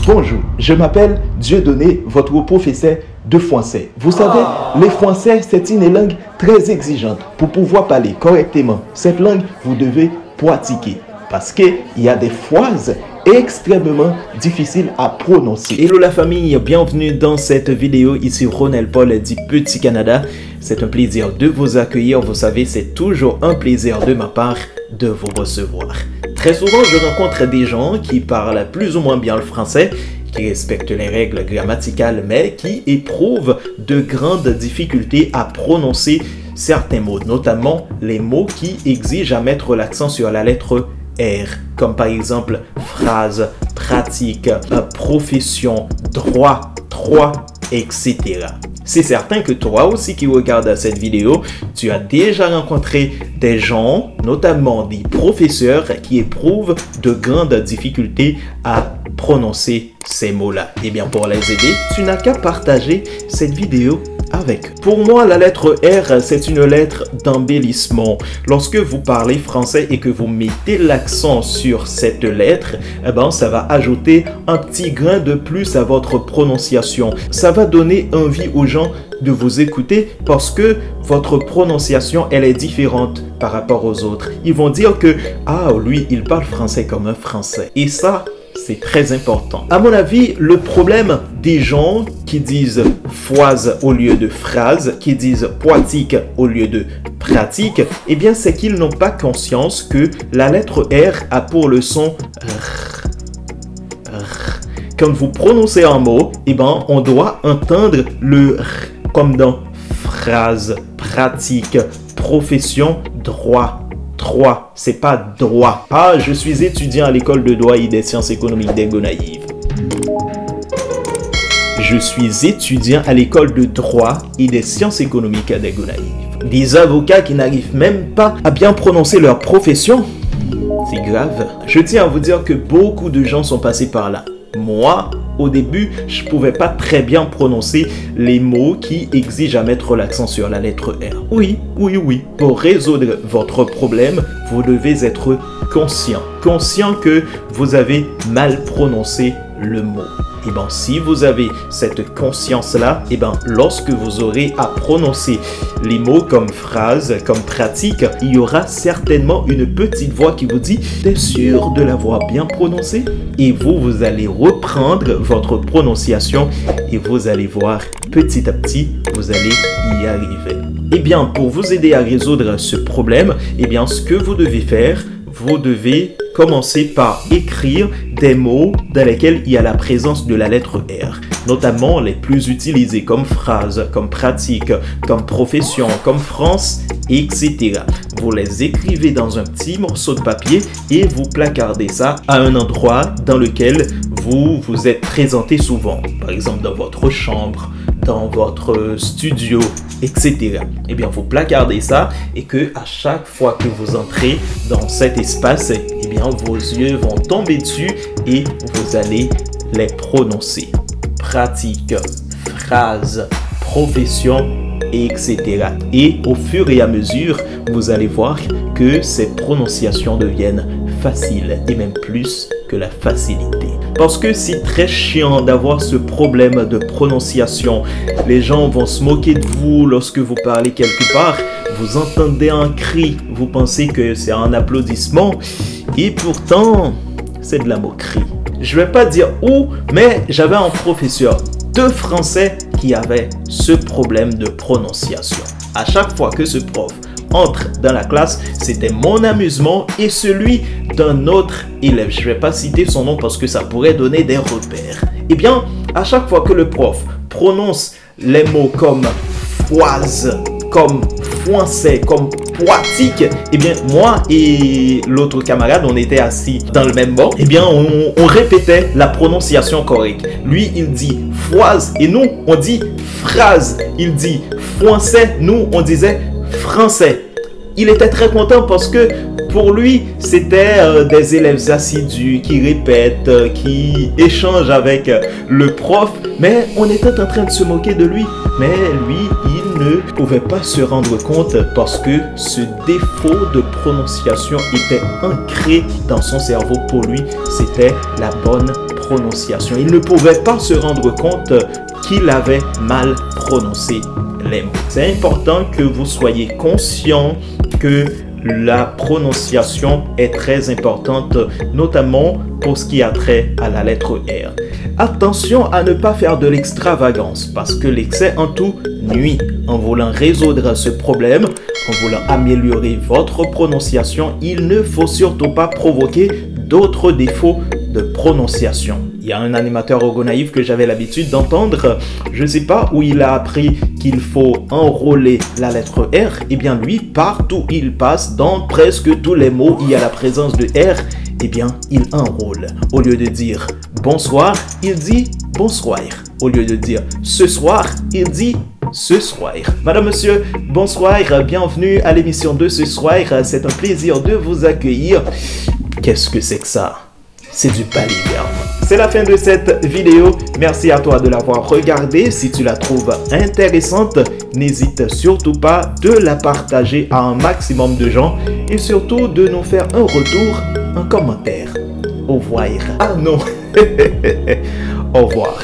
Bonjour, je m'appelle Dieudonné, votre professeur de français. Vous savez, les français, c'est une langue très exigeante. Pour pouvoir parler correctement cette langue, vous devez pratiquer. Parce qu'il y a des phrases extrêmement difficiles à prononcer. Hello la famille, bienvenue dans cette vidéo. Ici Ronald Paul du Petit Canada. C'est un plaisir de vous accueillir. Vous savez, c'est toujours un plaisir de ma part de vous recevoir. Très souvent, je rencontre des gens qui parlent plus ou moins bien le français, qui respectent les règles grammaticales, mais qui éprouvent de grandes difficultés à prononcer certains mots, notamment les mots qui exigent à mettre l'accent sur la lettre R, comme par exemple phrase, pratique, profession, droit, etc. C'est certain que toi aussi qui regardes cette vidéo, tu as déjà rencontré des gens, notamment des professeurs qui éprouvent de grandes difficultés à prononcer ces mots-là. Et bien pour les aider, tu n'as qu'à partager cette vidéo avec. Pour moi, la lettre R, c'est une lettre d'embellissement. Lorsque vous parlez français et que vous mettez l'accent sur cette lettre, eh ben, ça va ajouter un petit grain de plus à votre prononciation. Ça va donner envie aux gens de vous écouter parce que votre prononciation, elle est différente par rapport aux autres. Ils vont dire que, ah, lui, il parle français comme un français. Et ça, c'est très important. À mon avis, le problème des gens qui disent phrase au lieu de phrase, qui disent pratique au lieu de pratique, eh bien, c'est qu'ils n'ont pas conscience que la lettre R a pour le son R. Quand vous prononcez un mot, eh ben, on doit entendre le R, comme dans phrase, pratique, profession, droit. C'est pas droit. Ah, je suis étudiant à l'école de droit et des sciences économiques des Gonaïves. Je suis étudiant à l'école de droit et des sciences économiques des Gonaïves. Des avocats qui n'arrivent même pas à bien prononcer leur profession. C'est grave. Je tiens à vous dire que beaucoup de gens sont passés par là. Moi, au début, je ne pouvais pas très bien prononcer les mots qui exigent à mettre l'accent sur la lettre R. Oui. Pour résoudre votre problème, vous devez être conscient. Conscient que vous avez mal prononcé le mot. Et bien, si vous avez cette conscience-là, et bien, lorsque vous aurez à prononcer les mots comme phrase, comme pratique, il y aura certainement une petite voix qui vous dit « T'es sûr de l'avoir bien prononcé ?» Et vous allez reprendre votre prononciation et vous allez voir petit à petit, vous allez y arriver. Et bien, pour vous aider à résoudre ce problème, et bien, ce que vous devez faire, vous devez commencer par écrire des mots dans lesquels il y a la présence de la lettre R, notamment les plus utilisés comme phrase, comme pratique, comme profession, comme France, etc. Vous les écrivez dans un petit morceau de papier et vous placardez ça à un endroit dans lequel vous vous êtes présenté souvent, par exemple dans votre chambre, dans votre studio, etc. Eh bien, vous placardez ça et que à chaque fois que vous entrez dans cet espace, eh bien, vos yeux vont tomber dessus et vous allez les prononcer. Pratique, phrase, profession, etc. Et au fur et à mesure, vous allez voir que ces prononciations deviennent faciles et même plus que la facilité. Parce que c'est très chiant d'avoir ce problème de prononciation. Les gens vont se moquer de vous lorsque vous parlez quelque part. Vous entendez un cri, vous pensez que c'est un applaudissement et pourtant, c'est de la moquerie. Je vais pas dire où, mais j'avais un professeur de français qui avait ce problème de prononciation. À chaque fois que ce prof entre dans la classe, c'était mon amusement et celui d'un autre élève. Je ne vais pas citer son nom parce que ça pourrait donner des repères. Eh bien, à chaque fois que le prof prononce les mots comme phrase, comme français, comme pratique, eh bien, moi et l'autre camarade, on était assis dans le même banc, eh bien, on répétait la prononciation correcte. Lui, il dit phrase et nous, on dit phrase. Il dit français, nous, on disait français. Il était très content parce que pour lui, c'était des élèves assidus qui répètent, qui échangent avec le prof. Mais on était en train de se moquer de lui. Mais lui, il ne pouvait pas se rendre compte parce que ce défaut de prononciation était ancré dans son cerveau. Pour lui, c'était la bonne prononciation. Il ne pouvait pas se rendre compte qu'il avait mal prononcé les mots. C'est important que vous soyez conscient que la prononciation est très importante, notamment pour ce qui a trait à la lettre R. Attention à ne pas faire de l'extravagance parce que l'excès en tout nuit. En voulant résoudre ce problème, en voulant améliorer votre prononciation, il ne faut surtout pas provoquer d'autres défauts de prononciation. Il y a un animateur au Gonaïve que j'avais l'habitude d'entendre. Je ne sais pas où il a appris qu'il faut enrôler la lettre R. Eh bien lui, partout il passe, dans presque tous les mots, il y a la présence de R. Eh bien, il enrôle. Au lieu de dire bonsoir, il dit bonsoir. Au lieu de dire ce soir, il dit ce soir. Madame, monsieur, bonsoir. Bienvenue à l'émission de ce soir. C'est un plaisir de vous accueillir. Qu'est-ce que c'est que ça? C'est du paliverbe. C'est la fin de cette vidéo. Merci à toi de l'avoir regardée. Si tu la trouves intéressante, n'hésite surtout pas de la partager à un maximum de gens et surtout de nous faire un retour, un commentaire. Au revoir. Ah non. Au revoir.